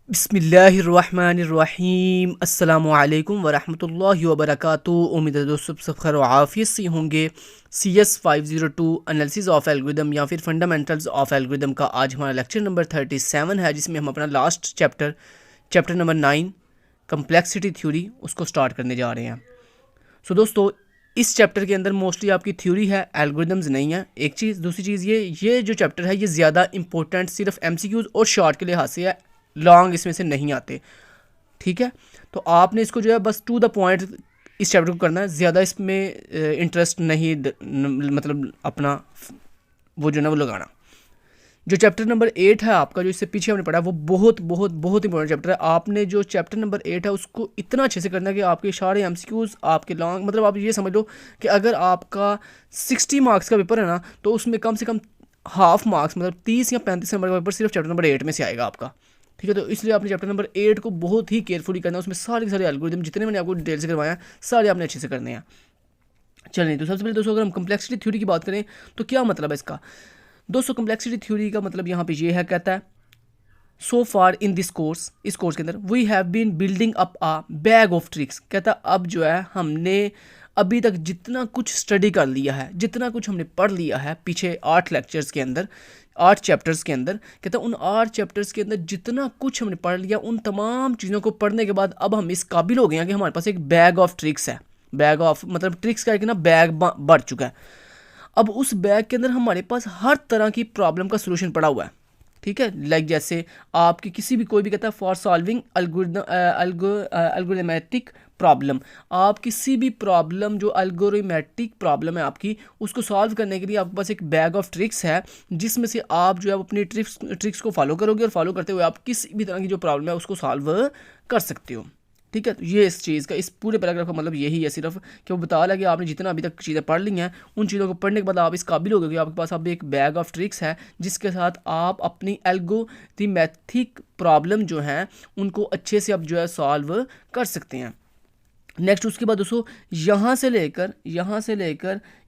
बिस्मिल्लाहिर्रहमानिर्रहीम अस्सलामुअलैकुम वरहमतुल्लाहि वबरकातुहू। उम्मीद है दोस्तों सब खैर आफियत से होंगे। CS 502 एनालिसिस ऑफ एल्गोरिदम या फिर फंडामेंटल्स ऑफ एल्गोरिदम का आज हमारा लेक्चर नंबर 37 है, जिसमें हम अपना last chapter number 9 complexity theory उसको स्टार्ट करने जा रहे हैं। सो दोस्तों, इस चैप्टर के अंदर मोस्टली आपकी थ्योरी है, एल्गोरिदम्स नहीं है। एक चीज़, दूसरी चीज़ ये जो चैप्टर है ये ज़्यादा इंपॉर्टेंट सिर्फ MCQs और शॉर्ट के लिहाज से है, लॉन्ग इसमें से नहीं आते। ठीक है, तो आपने इसको जो है बस टू द पॉइंट इस चैप्टर को करना है, ज़्यादा इसमें इंटरेस्ट नहीं मतलब अपना वो जो ना वो लगाना। जो चैप्टर नंबर 8 है आपका, जो इससे पीछे हमने पढ़ा, वो बहुत बहुत बहुत इंपॉर्टेंट चैप्टर है। आपने जो चैप्टर नंबर 8 है उसको इतना अच्छे से करना है कि आपके सारे MCQs आपके लॉन्ग, मतलब आप ये समझ लो कि अगर आपका 60 मार्क्स का पेपर है ना, तो उसमें कम से कम हाफ मार्क्स मतलब 30 या 35 नंबर का पेपर सिर्फ चैप्टर नंबर 8 में से आएगा आपका। ठीक है, तो इसलिए आपने चैप्टर नंबर 8 को बहुत ही केयरफुली करना है। उसमें सारे के सारे एल्गोरिदम जितने मैंने आपको डिटेल से करवाया हैं, सारे आपने अच्छे से करने हैं। चलिए, तो सबसे पहले दोस्तों अगर हम कम्प्लेक्सिटी थ्योरी की बात करें तो क्या मतलब है इसका। दोस्तों, कम्प्लेक्सिटी थ्योरी का मतलब यहाँ पे ये है, कहता है so far in this course, इस कोर्स के अंदर we have been building up a bag of tricks. कहता है अब जो है हमने अभी तक जितना कुछ स्टडी कर लिया है, जितना कुछ हमने पढ़ लिया है पीछे 8 लेक्चर्स के अंदर, 8 चैप्टर्स के अंदर, कहता है उन 8 चैप्टर्स के अंदर जितना कुछ हमने पढ़ लिया, उन तमाम चीज़ों को पढ़ने के बाद अब हम इस काबिल हो गए हैं कि हमारे पास एक बैग ऑफ ट्रिक्स है। बैग ऑफ मतलब ट्रिक्स का एक ना बैग बढ़ चुका है। अब उस बैग के अंदर हमारे पास हर तरह की प्रॉब्लम का सोल्यूशन पड़ा हुआ है। ठीक है, लाइक जैसे आपकी किसी भी कोई भी कहता है फॉर सॉल्विंग एल्गोरिथमेटिक प्रॉब्लम, आप किसी भी प्रॉब्लम जो एल्गोरिथमेटिक प्रॉब्लम है आपकी, उसको सॉल्व करने के लिए आपके पास एक बैग ऑफ ट्रिक्स है, जिसमें से आप जो है अपनी ट्रिक्स को फॉलो करोगे और फॉलो करते हुए आप किसी भी तरह की जो प्रॉब्लम है उसको सॉल्व कर सकते हो। ठीक है, तो ये इस चीज़ का, इस पूरे पैराग्राफ का मतलब यही है सिर्फ कि वो बता रहा है कि आपने जितना अभी तक चीज़ें पढ़ ली हैं, उन चीज़ों को पढ़ने के बाद आप इस काबिल हो गए कि आपके पास अब एक बैग ऑफ ट्रिक्स है, जिसके साथ आप अपनी एल्गोरिथमेटिक प्रॉब्लम जो हैं उनको अच्छे से अब जो है सॉल्व कर सकते हैं। नेक्स्ट उसके बाद दोस्तों, यहाँ से लेकर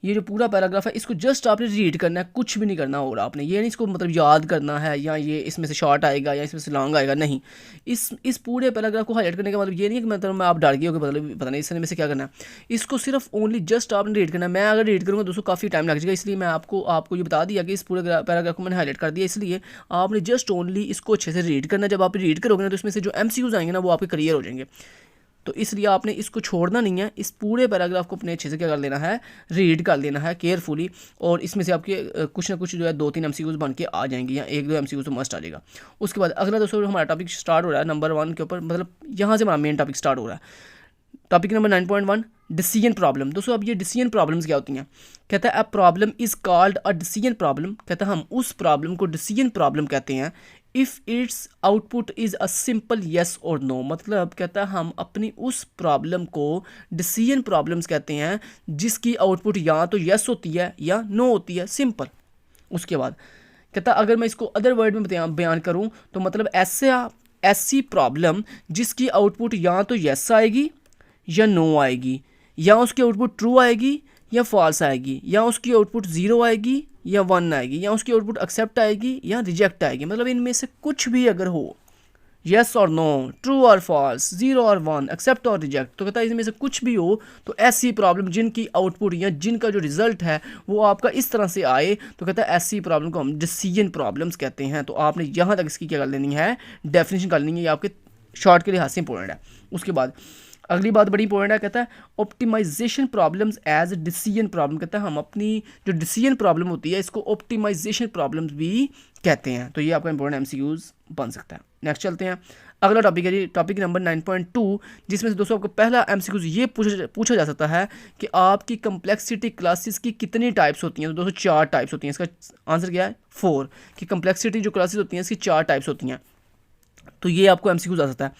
ये जो पूरा पैराग्राफ है इसको जस्ट आपने रीड करना है, कुछ भी नहीं करना होगा आपने। ये नहीं इसको मतलब याद करना है या ये इसमें से शॉर्ट आएगा या इसमें से लॉन्ग आएगा, नहीं। इस पूरे पैराग्राफ को हाईलाइट करने का मतलब ये नहीं है कि मतलब मैं आप डर गए हो कि मतलब पता नहीं इसमें से क्या करना है। इसको सिर्फ ओनली जस्ट आपने रीड करना है। मैं अगर रीड करूँगा दोस्तों काफ़ी टाइम लग जाएगा, इसलिए मैं आपको ये बता दिया कि इस पूरे पैराग्राफ को मैंने हाईलाइट कर दिया, इसलिए आपने जस्ट ओनली इसको अच्छे से रीड करना है। जब आप रीड करोगे ना तो इसमें से जो MCQs आएंगे ना वो आपके क्लियर हो जाएंगे। तो इसलिए आपने इसको छोड़ना नहीं है, इस पूरे पैराग्राफ को अपने अच्छे से क्या कर लेना है, रीड कर लेना है केयरफुली, और इसमें से आपके कुछ ना कुछ जो है 2-3 MCQs बन के आ जाएंगे या 1-2 MCQs तो मस्ट आ जाएगा। उसके बाद अगला दोस्तों हमारा टॉपिक स्टार्ट हो रहा है नंबर 1 के ऊपर, मतलब यहाँ से हमारा मेन टॉपिक स्टार्ट हो रहा है। Topic number 9.1 decision problem. दोस्तों अब ये डिसीजन प्रॉब्लम्स क्या होती हैं। कहता है a problem is called a decision problem. कहता है हम उस प्रॉब्लम को डिसीजन प्रॉब्लम कहते हैं if it's output is a simple yes और नो। मतलब कहता है हम अपनी उस प्रॉब्लम को डिसीजन प्रॉब्लम्स कहते हैं जिसकी आउटपुट या तो येस होती है या नो होती है, सिंपल। उसके बाद कहता है अगर मैं इसको अदर वर्ड में बयान करूं तो मतलब ऐसी प्रॉब्लम जिसकी आउटपुट या तो येस आएगी या नो आएगी, या उसकी आउटपुट ट्रू आएगी या फॉल्स आएगी, या उसकी आउटपुट 0 आएगी या 1 आएगी, या उसकी आउटपुट एक्सेप्ट आएगी या रिजेक्ट आएगी। मतलब इनमें से कुछ भी अगर हो, येस और नो, ट्रू और फॉल्स, 0 और 1, एक्सेप्ट और रिजेक्ट, तो कहता है इसमें से कुछ भी हो तो ऐसी प्रॉब्लम जिनकी आउटपुट या जिनका जो रिजल्ट है वो आपका इस तरह से आए, तो कहता है ऐसी प्रॉब्लम को हम डिसीजन प्रॉब्लम्स कहते हैं। तो आपने यहाँ तक इसकी क्या कर लेनी है, डेफिनेशन कर लेनी है, ये आपके शॉर्ट के लिहाज से इंपॉर्टेंट है। उसके बाद अगली बात बड़ी इंपॉर्टेंट है, कहता है optimisation problems as decision problem. कहता है हम अपनी जो डिसीजन प्रॉब्लम होती है इसको ऑप्टिमाइजेशन प्रॉब्लम्स भी कहते हैं। तो ये आपका इंपॉर्टेंट MCQs बन सकता है। नेक्स्ट चलते हैं, अगला टॉपिक है जी टॉपिक नंबर 9.2, जिसमें से दोस्तों आपको पहला MCQs ये पूछा जा सकता है कि आपकी कम्प्लेक्सिटी क्लासेस की कितनी टाइप्स होती हैं। तो दोस्तों 4 टाइप्स होती हैं। इसका आंसर क्या है, 4, कि कम्प्लेक्सिटी जो क्लासेस होती हैं इसकी 4 टाइप्स होती हैं। तो ये आपको MCQs आ सकता है।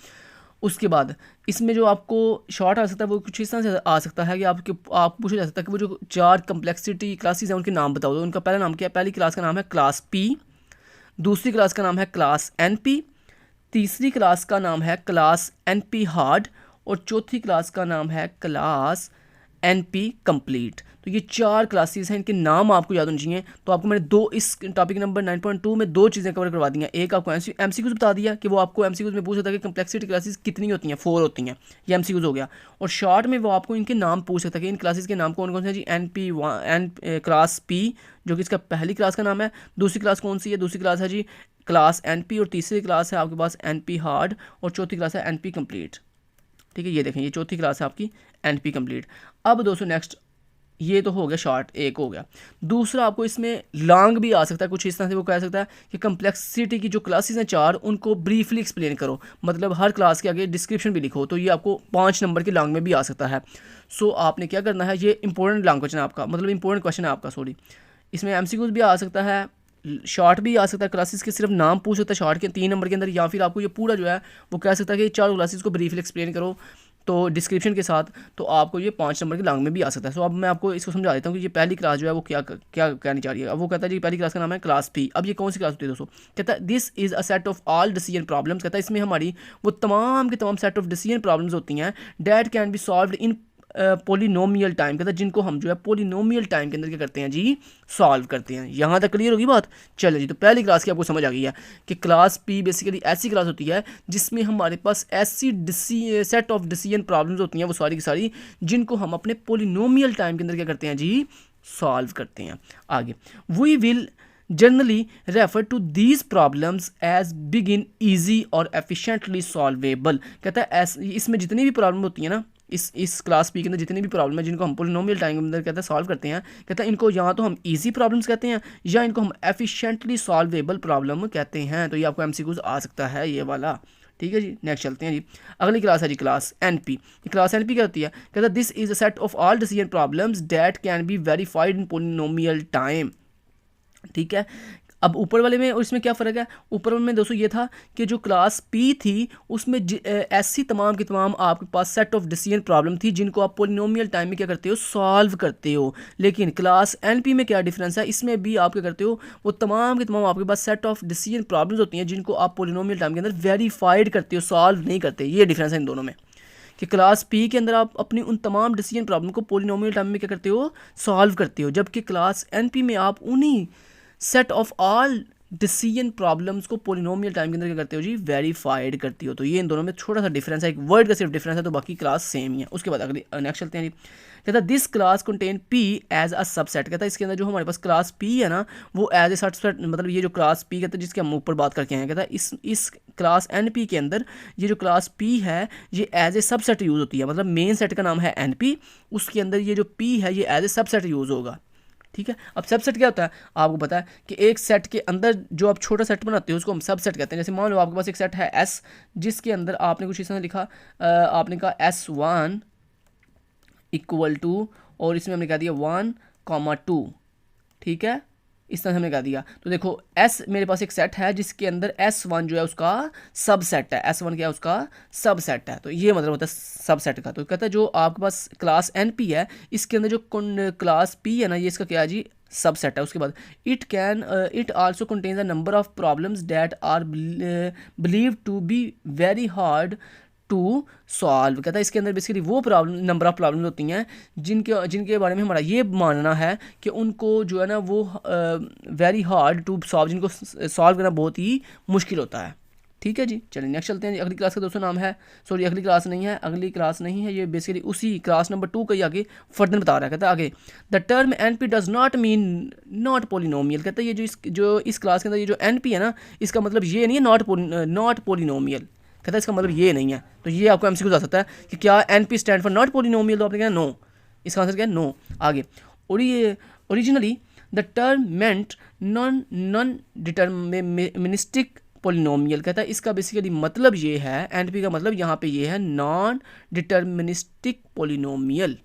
उसके बाद इसमें जो आपको शॉर्ट आ सकता है वो कुछ इस तरह से आ सकता है कि आप पूछा जा सकता है कि वो जो 4 कम्प्लेक्सिटी क्लासेस हैं उनके नाम बताओ। तो उनका पहला नाम क्या है, पहली क्लास का नाम है क्लास P, दूसरी क्लास का नाम है क्लास NP, तीसरी क्लास का नाम है क्लास NP हार्ड, और चौथी क्लास का नाम है क्लास NP कंप्लीट। तो ये 4 क्लासेस हैं, इनके नाम आपको याद होने चाहिए। तो आपको मैंने दो इस टॉपिक नंबर 9.2 में 2 चीज़ें कवर करवा दी हैं। एक आपको एमसीक्यूज बता दिया कि वो आपको एमसीक्यूज में पूछ सकता है कि कम्प्लेक्सिटी क्लासेस कितनी होती हैं, 4 होती हैं, ये एमसीक्यूज हो गया। और शॉर्ट में वो आपको इनके नाम पूछ सकता है कि इन क्लासेस के नाम कौन कौन से हैं जी। एन क्लास पी जो कि इसका पहली क्लास का नाम है, दूसरी क्लास कौन सी है, दूसरी क्लास है जी क्लास एनपी, और तीसरी क्लास है आपके पास एनपी हार्ड, और चौथी क्लास है एनपी कंप्लीट। ठीक है, ये देखें, ये चौथी क्लास है आपकी एनपी कंप्लीट। अब दोस्तों नेक्स्ट, ये तो हो गया शॉर्ट, एक हो गया। दूसरा आपको इसमें लॉन्ग भी आ सकता है कुछ इस तरह से, वो कह सकता है कि कम्प्लेक्सिटी की जो क्लासेस हैं 4 उनको ब्रीफली एक्सप्लेन करो, मतलब हर क्लास के आगे डिस्क्रिप्शन भी लिखो। तो ये आपको 5 नंबर के लॉन्ग में भी आ सकता है। सो आपने क्या करना है, ये इंपॉर्टेंट लॉन्ग क्वेश्चन है आपका, मतलब इंपॉर्टेंट क्वेश्चन है आपका, सॉरी। इसमें एमसीक्यूज भी आ सकता है, शॉर्ट भी आ सकता है, क्लासेस के सिर्फ नाम पूछ सकता है शॉर्ट के 3 नंबर के अंदर, या फिर आपको ये पूरा जो है वो कह सकता है कि 4 क्लासेस को ब्रीफली एक्सप्लेन करो तो डिस्क्रिप्शन के साथ, तो आपको ये 5 नंबर के लॉन्ग में भी आ सकता है। सो अब मैं आपको इसको समझा देता हूँ कि ये पहली क्लास जो है वो क्या क्या कहनी चाह रही है। अब वो कहता है जी पहली क्लास का नाम है क्लास पी। अब ये कौन सी क्लास होती है दोस्तों, कहता है this is a set of all decision problems, कहता है इसमें हमारी वो तमाम के तमाम सेट ऑफ डिसीजन प्रॉब्लम्स होती हैं that can be solved in polynomial time, कहता है जिनको हम जो है पोलिनोमियल टाइम के अंदर क्या करते हैं जी, सॉल्व करते हैं। यहाँ तक क्लियर होगी बात। चलो जी, तो पहली क्लास की आपको समझ आ गई है कि क्लास पी बेसिकली ऐसी क्लास होती है जिसमें हमारे पास ऐसी सेट ऑफ डिसीजन प्रॉब्लम्स होती हैं वो सारी की सारी, जिनको हम अपने पोलिनोमियल टाइम के अंदर क्या करते हैं जी, सॉल्व करते हैं। आगे, we will generally refer to these problems as big in easy और एफिशिएंटली सॉल्वेबल, कहता है इसमें जितनी भी प्रॉब्लम होती है ना, इस क्लास पी के अंदर जितनी भी प्रॉब्लम है जिनको हम पोलिनोमियल टाइम के अंदर कहते हैं सॉल्व करते हैं, कहता है इनको या तो हम इजी प्रॉब्लम्स कहते हैं या इनको हम एफिशिएंटली सॉल्वेबल प्रॉब्लम कहते हैं। तो ये आपको एमसीक्यूज आ सकता है ये वाला। ठीक है जी, नेक्स्ट चलते हैं जी। अगली क्लास है जी क्लास एनपी। ये क्लास एनपी क्या होती है, कहता है this is a set of all decision problems that can be verified in polynomial time. ठीक है, अब ऊपर वाले में और इसमें क्या फ़र्क है, ऊपर वाले में दोस्तों ये था कि जो क्लास पी थी उसमें ऐसी तमाम की तमाम आपके पास सेट ऑफ डिसीजन प्रॉब्लम थी जिनको आप पोलिनोमियल टाइम में क्या करते हो, सॉल्व करते हो। लेकिन क्लास एनपी में क्या डिफरेंस है, इसमें भी आप क्या करते हो, वो तमाम के तमाम आपके पास सेट ऑफ डिसीजन प्रॉब्लम्स होती हैं जिनको आप पोलिनोमियल टाइम के अंदर वेरीफाइड करते हो, सॉल्व नहीं करते। ये डिफरेंस है इन दोनों में कि क्लास पी के अंदर आप अपनी उन तमाम डिसीजन प्रॉब्लम को पोलिनोमियल टाइम में क्या करते हो, सॉल्व करते हो, जबकि क्लास एनपी में आप उन्हीं set of all decision problems को पोलिनोमियल टाइम के अंदर क्या करते हो जी, वेरीफाइड करती हो। तो ये इन दोनों में छोटा सा डिफरेंस है, एक वर्ड का सिर्फ डिफरेंस है, तो बाकी क्लास सेम ही है। उसके बाद अगली नेक्स्ट चलते हैं जी। कहता है this class contain P as a subset, कहता है इसके अंदर जो हमारे पास क्लास पी है ना वो एज ए सबसेट, मतलब ये जो क्लास पी कहता है जिसके हम ऊपर बात करके हैं, कहता है इस क्लास एन पी के अंदर ये जो क्लास पी है ये एज ए सबसेट यूज़ होती है, मतलब मेन सेट का नाम है एन पी, उसके अंदर ये जो पी है ये एज ए सबसेट यूज़ होगा। ठीक है, अब सबसेट क्या होता है आपको पता है कि एक सेट के अंदर जो आप छोटा सेट बनाते हो उसको हम सबसेट कहते हैं। जैसे मान लो आपके पास एक सेट है एस जिसके अंदर आपने कुछ इस तरह लिखा, आपने कहा S1 इक्वल टू, और इसमें हमने कह दिया 1,2। ठीक है, इस तरह से हमने कह दिया। तो देखो S मेरे पास एक सेट है जिसके अंदर S1 जो है उसका सबसेट है, S1 क्या है उसका सबसेट है। तो ये मतलब होता है सबसेट का। तो कहता है जो आपके पास क्लास NP है इसके अंदर जो क्लास P है ना ये इसका क्या है जी, सबसेट है। उसके बाद it also contains a number of problems that are believed to be very hard to solve, कहता है इसके अंदर बेसिकली वो प्रॉब्लम नंबर ऑफ प्रॉब्लम्स होती हैं जिनके बारे में हमारा ये मानना है कि उनको जो है ना वो वेरी हार्ड टू सॉल्व, जिनको सॉल्व करना बहुत ही मुश्किल होता है। ठीक है जी, चलिए नेक्स्ट चलते हैं जी। अगली क्लास का दोस्तों नाम है, सॉरी अगली क्लास नहीं है, ये बेसिकली उसी क्लास नंबर 2 का ही आगे फर्दर बता रहा है। कहता है आगे the term NP does not mean not polynomial, कहता है ये जो इस क्लास के अंदर ये जो NP है ना इसका मतलब ये नहीं है नॉट पोलिनोमियल, कहता है इसका मतलब ये नहीं है। तो ये आपको एमसीक्यू आ सकता है कि क्या NP stand for not polynomial, तो आपने कहा नो, इसका आंसर क्या है नो। आगे originally the term meant non deterministic polynomial, कहता है इसका बेसिकली मतलब ये है, NP का मतलब यहाँ पे ये है नॉन डिटर्मिनिस्टिक पोलिनोमियल,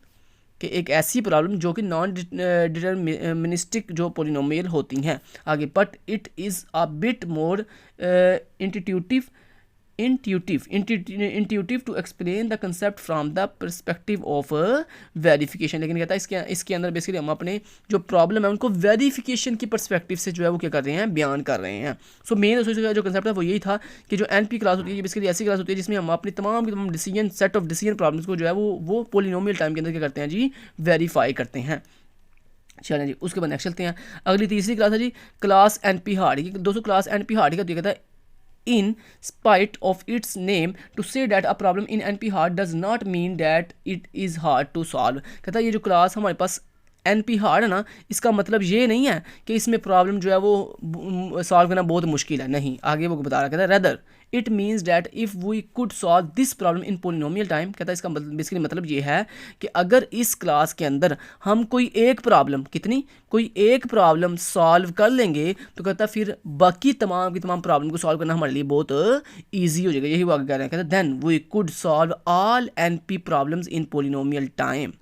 कि एक ऐसी प्रॉब्लम जो कि नॉन डिटर्मिनिस्टिक जो पोलिनोमियल होती हैं। आगे but it is a bit more intuitive to explain the concept from the perspective of verification, लेकिन कहता है इसके अंदर बेसिकली हम अपने जो प्रॉब्लम है उनको वेरिफिकेशन की परस्पेक्टिव से जो है वो क्या कर रहे हैं, बयान कर रहे हैं। सो मेन जो कंसेप्ट है वो यही था कि जो NP क्लास होती है ये बेसिकली ऐसी क्लास होती है जिसमें हम अपनी तमाम decision set of decision problems को जो है वो पोलिनोमियल टाइम के अंदर क्या करते हैं जी, वेरीफाई करते हैं। चलें जी, उसके बाद नेक्स्ट चलते हैं। अगली तीसरी क्लास है जी क्लास NP हार्ड। दोस्तों क्लास NP हार्ड का कहता है in spite of its name to say that a problem in NP hard does not mean that it is hard to solve। कहता है ये जो क्लास हमारे पास NP हार्ड है ना, इसका मतलब ये नहीं है कि इसमें प्रॉब्लम जो है वो सॉल्व करना बहुत मुश्किल है, नहीं, आगे वो बता रहा कहता है rather it means that if we could solve this problem in polynomial time. कहता है इसका बेसिकली मतलब ये है कि अगर इस क्लास के अंदर हम कोई एक प्रॉब्लम, कितनी, कोई एक प्रॉब्लम सॉल्व कर लेंगे तो कहता है फिर बाकी तमाम की तमाम प्रॉब्लम को सॉल्व करना हमारे लिए बहुत ईजी हो जाएगा। यही वो आगे कह रहे हैं, कहता है then we could solve all NP problems in polynomial time.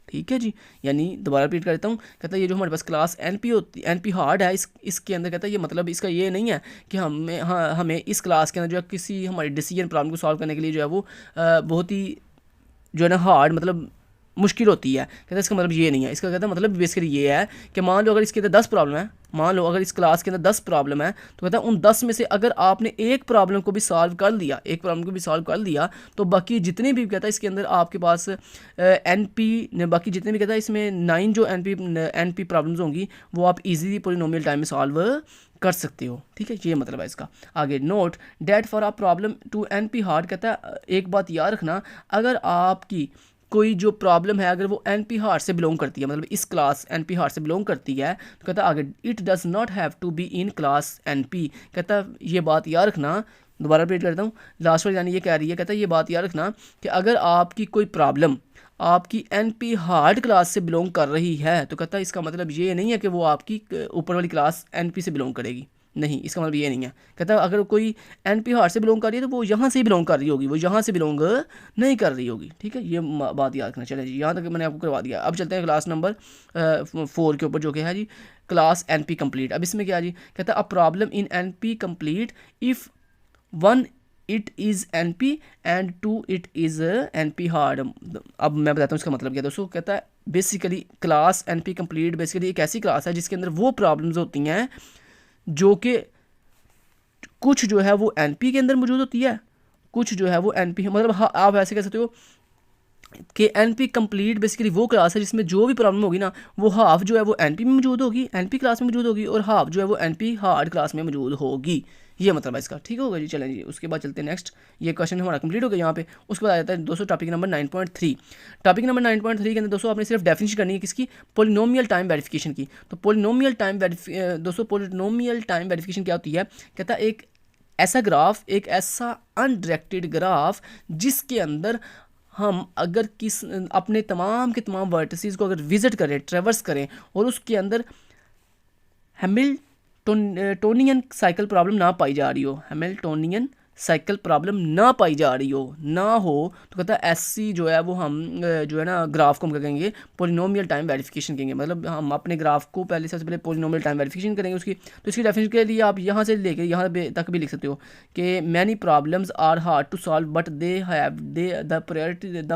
ठीक है जी, यानी दोबारा रिपीट करता हूँ, कहता है ये जो हमारे पास क्लास NP होती NP हार्ड है, इसके अंदर कहता है ये मतलब इसका ये नहीं है कि हमें इस क्लास के अंदर जो है किसी हमारी डिसीजन प्रॉब्लम को सॉल्व करने के लिए जो है वो बहुत ही जो है ना हार्ड मतलब मुश्किल होती है। कहता है इसका मतलब ये नहीं है, इसका कहता है मतलब बेसिकली ये है कि मान लो अगर इसके अंदर 10 प्रॉब्लम है, मान लो अगर इस क्लास के अंदर 10 प्रॉब्लम है तो कहता है उन 10 में से अगर आपने एक प्रॉब्लम को भी सॉल्व कर लिया, एक प्रॉब्लम को भी सॉल्व कर लिया तो बाकी जितने भी कहता है इसके अंदर आपके पास बाकी जितने भी कहता है इसमें 9 जो NP प्रॉब्लम्स होंगी वो आप इजीली पोलिनोमियल टाइम में सॉल्व कर सकते हो। ठीक है, ये मतलब है इसका। आगे note that for a problem to NP hard, कहता है एक बात याद रखना, अगर आपकी कोई जो प्रॉब्लम है अगर वो NP हार्ड से बिलोंग करती है, मतलब इस क्लास NP हार्ड से बिलोंग करती है तो कहता है आगे it does not have to be in class NP। कहता है ये बात याद रखना, दोबारा रिपीट करता हूँ, लास्ट वाली यानी ये कह रही है, कहता है ये बात याद रखना कि अगर आपकी कोई प्रॉब्लम आपकी NP हार्ड क्लास से बिलोंग कर रही है तो कहता है इसका मतलब ये नहीं है कि वो आपकी ऊपर वाली क्लास NP से बिलोंग करेगी, नहीं, इसका मतलब ये नहीं है। कहता है अगर कोई NP हार्ड से बिलोंग कर रही है तो वो यहाँ से ही बिलोंग कर रही होगी, वो यहाँ से बिलोंग नहीं कर रही होगी। ठीक है, ये बात याद रखना। चले जी, यहाँ तक मैंने आपको करवा दिया। अब चलते हैं क्लास नंबर 4 के ऊपर जो कि है जी क्लास NP कंप्लीट। अब इसमें क्या जी, कहता है a problem in NP complete if 1 it is NP and 2 it is NP hard. अब मैं बताता हूँ इसका मतलब क्या दोस्तों। कहता है basically class NP complete basically एक ऐसी क्लास है जिसके अंदर वो प्रॉब्लम्स होती हैं जो कि कुछ जो है वो NP के अंदर मौजूद होती है, कुछ जो है वो NP है, मतलब हाँ आप ऐसे कह सकते हो कि NP कंप्लीट बेसिकली वो क्लास है जिसमें जो भी प्रॉब्लम होगी ना वो हाफ जो है वो NP में मौजूद होगी, NP क्लास में मौजूद होगी, और हाफ जो है वो NP हार्ड क्लास में मौजूद होगी। ये मतलब है इसका। ठीक होगा जी, चलें जी, उसके बाद चलते हैं नेक्स्ट। ये क्वेश्चन हमारा कंप्लीट हो गया यहाँ पे। उसके बाद आ जाता है दोस्तों टॉपिक नंबर 9.3। टॉपिक नंबर 9.3 के अंदर दोस्तों आपने सिर्फ डेफिनेशन करनी है किसकी, पोलिनोमियल टाइम वेरिफिकेशन की। तो पोलिनोमियल टाइम दोस्तों पोलिनोमियल टाइम वेरिफिकेशन क्या होती है, कहता है एक ऐसा ग्राफ, एक ऐसा अनडायरेक्टेड ग्राफ जिसके अंदर हम अगर अपने तमाम के तमाम वर्टिसेस को अगर विजिट करें, ट्रेवर्स करें, और उसके अंदर हैमिल्टोनियन साइकिल प्रॉब्लम ना पाई जा रही हो, हैमिल्टोनियन साइकिल प्रॉब्लम ना पाई जा रही हो, ना हो, तो कहता है ऐसी जो है वो हम जो है ना ग्राफ को हम क्या कहेंगे, पोलिनोमियल टाइम वेरिफिकेशन कहेंगे। मतलब हम अपने ग्राफ को पहले सबसे पहले पोलिनोमियल टाइम वेरिफिकेशन करेंगे उसकी। तो इसकी डेफिनेशन के लिए आप यहाँ से लेकर यहाँ तक भी लिख सकते हो कि many problems are hard to solve but they have the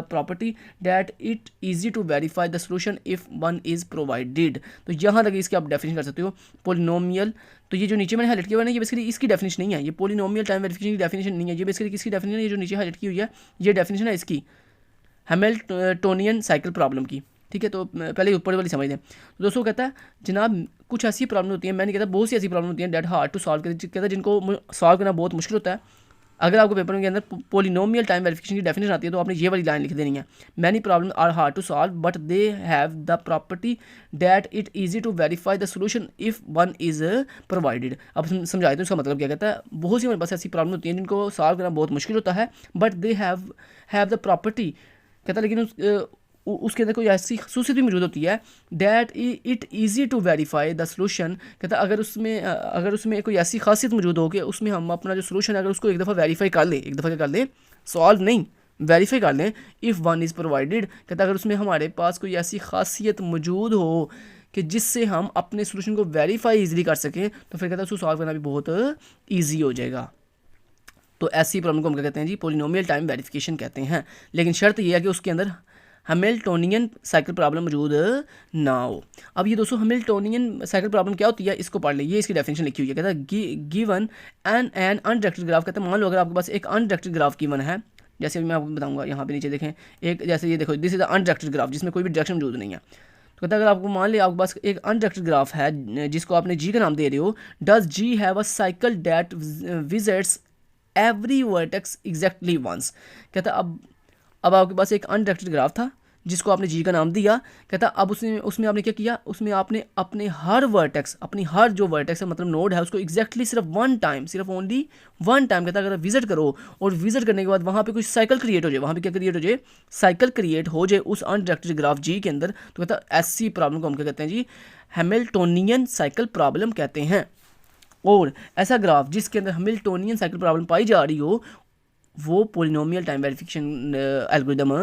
property that it easy to verify the solution if one is provided. तो यहाँ तक इसकी आप डेफिनेशन कर सकते हो पोलिनोमियल। तो ये जो नीचे मैंने हाईलाइट किया हुआ है ना, ये बेसिकली इसकी डेफिनेशन नहीं है, ये पोलिनोमियल टाइम वेरिफिकेशन की डेफिनेशन नहीं है, ये बेसिकली किसकी डेफिनेशन है, ये जो नीचे हाईलाइट की हुई है ये डेफिनेशन है इसकी हैमिल्टोनियन साइकिल प्रॉब्लम की। ठीक है, तो पहले ऊपर वाली समझ लें। तो दोस्तों कहता है जनाब कुछ ऐसी प्रॉब्लम होती है, मैंने कहता बहुत सी ऐसी प्रॉब्लम होती हैं डेट हार्ड टू सॉल्व कर, कहता है जिनको सॉल्व करना बहुत मुश्किल होता है। अगर आपको पेपर के अंदर पोलिनोमियल टाइम वेरिफिकेशन की डेफिनेशन आती है तो आपने ये वाली लाइन लिख देनी है, many problem are hard to solve but they have the property that it easy to verify the solution if one is provided. अब समझाए तो इसका मतलब क्या, कहता है बहुत सी हमारे पास ऐसी प्रॉब्लम होती हैं जिनको सॉल्व करना बहुत मुश्किल होता है, but they have the property, कहता है लेकिन उसके अंदर कोई ऐसी खसूसियत भी मौजूद होती है that it easy to verify the solution. कहता है अगर उसमें कोई ऐसी खासियत मौजूद हो कि उसमें हम अपना जो सोल्यूशन है अगर उसको एक दफ़ा वेरीफाई कर लें, एक दफ़ा क्या कर लें, सॉल्व नहीं वेरीफाई कर लें, इफ़ वन इज़ प्रोवाइडेड। कहता है अगर उसमें हमारे पास कोई ऐसी खासियत मौजूद हो कि जिससे हम अपने सोल्यूशन को वेरीफाई ईजिली कर सकें तो फिर कहता है उसको सॉल्व करना भी बहुत ईजी हो जाएगा। तो ऐसी प्रॉब्लम को हम क्या कहते हैं जी, पोलिनोमियल टाइम वेरिफिकेशन कहते हैं। लेकिन शर्त यह है कि उसके अंदर हैमिल्टोनियन साइकिल प्रॉब्लम मौजूद ना हो। अब ये दोस्तों हैमिल्टोनियन साइकिल प्रॉब्लम क्या होती है इसको पढ़ लीजिए, इसकी डेफिनेशन लिखी हुई है। कहता है गिवन एन अनडायरेक्टेड ग्राफ। कहता है मान लो अगर आपके पास एक अनडायरेक्टेड ग्राफ गिवन है, जैसे मैं आपको बताऊंगा यहाँ पे नीचे देखें, एक जैसे ये देखो दिस इज अनडायरेक्टेड ग्राफ जिसमें कोई भी डायरेक्शन मौजूद नहीं है। तो कहता है अगर आपको मान लिया आपके पास एक अनडायरेक्टेड ग्राफ है जिसको आपने जी का नाम दे रहे हो, does G have a cycle that visits every vertex exactly once. कहता अब आपके पास एक अनडायरेक्टेड ग्राफ था जिसको आपने जी का नाम दिया। कहता अब उसमें आपने क्या किया, उसमें आपने अपने हर वर्टेक्स, अपनी हर जो वर्टेक्स है मतलब नोड है उसको एग्जैक्टली सिर्फ वन टाइम, सिर्फ ओनली वन टाइम कहता है अगर विजिट करो और विजिट करने के बाद वहाँ पे कोई साइकिल क्रिएट हो जाए, वहाँ पे क्या क्रिएट हो जाए, साइकिल क्रिएट हो जाए उस अनडायरेक्टेड ग्राफ जी के अंदर, तो कहता है ऐसी प्रॉब्लम को हम क्या कहते हैं जी, हैमिल्टोनियन साइकिल प्रॉब्लम कहते हैं। और ऐसा ग्राफ जिसके अंदर हैमिल्टोनियन साइकिल प्रॉब्लम पाई जा रही हो वो पोलिनोमियल टाइम वेरिफिकेशन एल्गोरिदम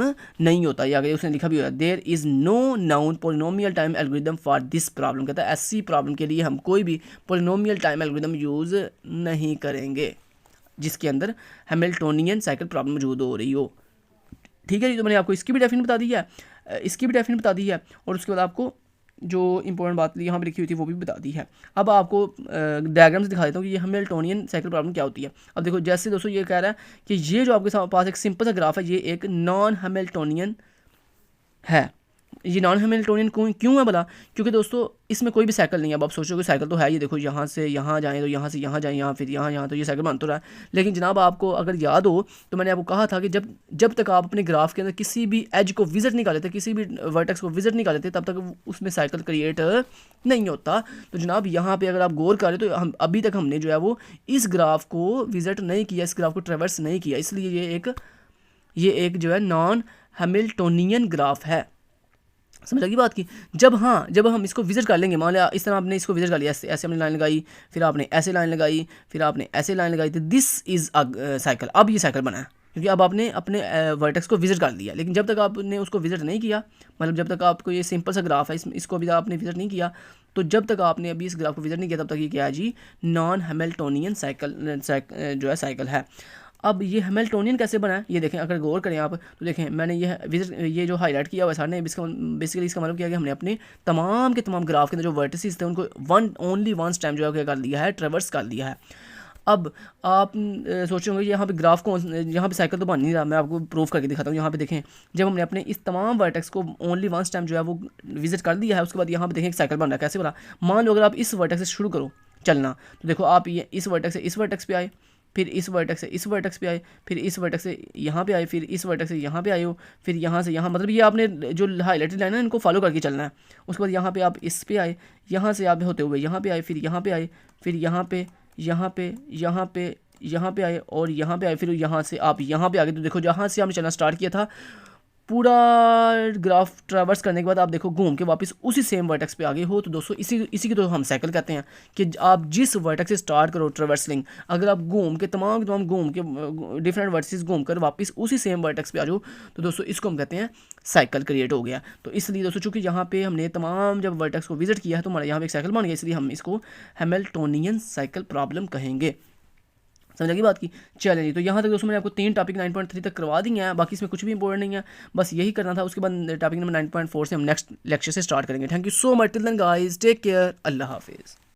नहीं होता। या आगे उसने लिखा भी हुआ है there is no known polynomial time algorithm for this problem. कहता है ऐसी प्रॉब्लम के लिए हम कोई भी पोलिनोमियल टाइम एल्गोरिदम यूज़ नहीं करेंगे जिसके अंदर हैमिल्टोनियन साइकिल प्रॉब्लम मौजूद हो रही हो। ठीक है जी, तो मैंने आपको इसकी भी डेफिनेशन बता दी है, इसकी भी डेफिनेशन बता दी है, और उसके बाद आपको जो इंपॉर्टेंट बात यहाँ पे लिखी हुई थी वो भी बता दी है। अब आपको डायग्राम से दिखा देता हूँ कि ये हैमिल्टोनियन साइकिल प्रॉब्लम क्या होती है। अब देखो जैसे दोस्तों ये कह रहा है कि ये जो आपके पास एक सिंपल सा ग्राफ है ये एक नॉन हैमिल्टोनियन है। ये नॉन हैमिल्टोनियन क्यों है भला, क्योंकि दोस्तों इसमें कोई भी साइकिल नहीं है। अब आप सोचोगे साइकिल तो है, ये देखो यहाँ से यहाँ जाएँ तो यहाँ से यहाँ जाएँ, यहाँ फिर यहाँ तो ये साइकिल बन तो रहा है। लेकिन जनाब आपको अगर याद हो तो मैंने आपको कहा था कि जब तक आप अपने ग्राफ के अंदर किसी भी एज को विजिट नहीं कर लेते, किसी भी वर्टेक्स को विजिट नहीं कर लेते, तब तक उसमें साइकिल क्रिएट नहीं होता। तो जनाब यहाँ पे अगर आप गौर करें तो हम अभी तक हमने जो है वो इस ग्राफ को विजिट नहीं किया, इस ग्राफ को ट्रेवर्स नहीं किया, इसलिए ये एक जो है नॉन हैमिल्टोनियन ग्राफ है। समझ लगी बात की। जब हम इसको विजिट कर लेंगे, मान लिया इस तरह आपने इसको विजिट कर लिया, ऐसे हमने लाइन लगाई, फिर आपने ऐसे लाइन लगाई, फिर आपने ऐसे लाइन लगाई, तो दिस इज़ अ साइकिल। अब ये साइकिल बना है क्योंकि अब आपने अपने वर्टेक्स को विजिट कर लिया। लेकिन जब तक आपने उसको विजिट नहीं किया, मतलब जब तक आपको ये सिंपल सा ग्राफ है इसको अभी आपने विजिट नहीं किया, तो जब तक आपने अभी इस ग्राफ को विजिट नहीं किया तब तक ये क्या है जी, नॉन हैमिल्टोनियन साइकिल जो है साइकिल है। अब ये हैमिल्टोनियन कैसे बना है ये देखें, अगर गौर करें आप तो देखें मैंने ये जो हाईलाइट किया हुआ है सर ने, बेसिकली इसका मतलब क्या है कि हमने अपने तमाम के तमाम ग्राफ के अंदर जो वर्टिसेस थे उनको ओनली वंस टाइम जो है क्या कर लिया है, ट्रेवर्स कर लिया है। अब आप सोचेंगे यहाँ पे ग्राफ को, यहाँ पे साइकिल तो बन नहीं रहा, मैं आपको प्रूफ करके दिखाता हूँ। यहाँ पे देखें जब हमने अपने इस तमाम वर्टेक्स को ओनली वंस टाइम जो है वो विजिट कर दिया है, उसके बाद यहाँ पे देखें एक साइकिल बन रहा है। कैसे बना, मान लो अगर आप इस वर्टेक्स से शुरू करो चलना, तो देखो आप ये इस वर्टेक्स से इस वर्टेक्स पे आए, फिर इस वर्टेक्स से इस वर्टेक्स पे आए, फिर इस वर्टेक्स से यहाँ पे आए, फिर इस वर्टेक्स से यहाँ पे आए हो, फिर यहाँ से यहाँ, मतलब ये आपने जो हाईलाइटेड लाइन है इनको फॉलो करके चलना है। उसके बाद यहाँ पे आप इस पे आए, यहाँ से आप होते हुए यहाँ पे आए, फिर यहाँ पे आए, फिर यहाँ पे यहाँ पे यहाँ पे यहाँ पे आए और यहाँ पे आए, फिर यहाँ से आप यहाँ पे आ गए। तो देखो जहाँ से हमने चलना स्टार्ट किया था पूरा ग्राफ ट्रैवर्स करने के बाद आप देखो घूम के वापस उसी सेम वर्टेक्स पे आ गए हो। तो दोस्तों इसी की तो हम साइकिल कहते हैं कि आप जिस वर्टेक्स से स्टार्ट करो ट्रैवर्सलिंग, अगर आप घूम के तमाम घूम के डिफरेंट वर्टिसेस घूम कर वापस उसी सेम वर्टेक्स पे आ जाओ, तो दोस्तों इसको हम कहते हैं साइकिल क्रिएट हो गया। तो इसलिए दोस्तों चूँकि यहाँ पे हमने तमाम जब वर्टेक्स को विजिट किया है तो हमारा यहाँ पे एक साइकिल बन गया, इसलिए हम इसको हैमिल्टोनियन साइकिल प्रॉब्लम कहेंगे। समझ लगी बात की। चलिए जी, तो यहाँ तक दोस्तों मैंने आपको 3 टॉपिक 9.3 तक करवा दिए हैं, बाकी इसमें कुछ भी इंपॉर्टेंट नहीं है, बस यही करना था। उसके बाद टॉपिक नंबर 9.4 से हम नेक्स्ट लेक्चर से स्टार्ट करेंगे। Thank you so much, till then guys, take care, अल्लाह हाफिज़।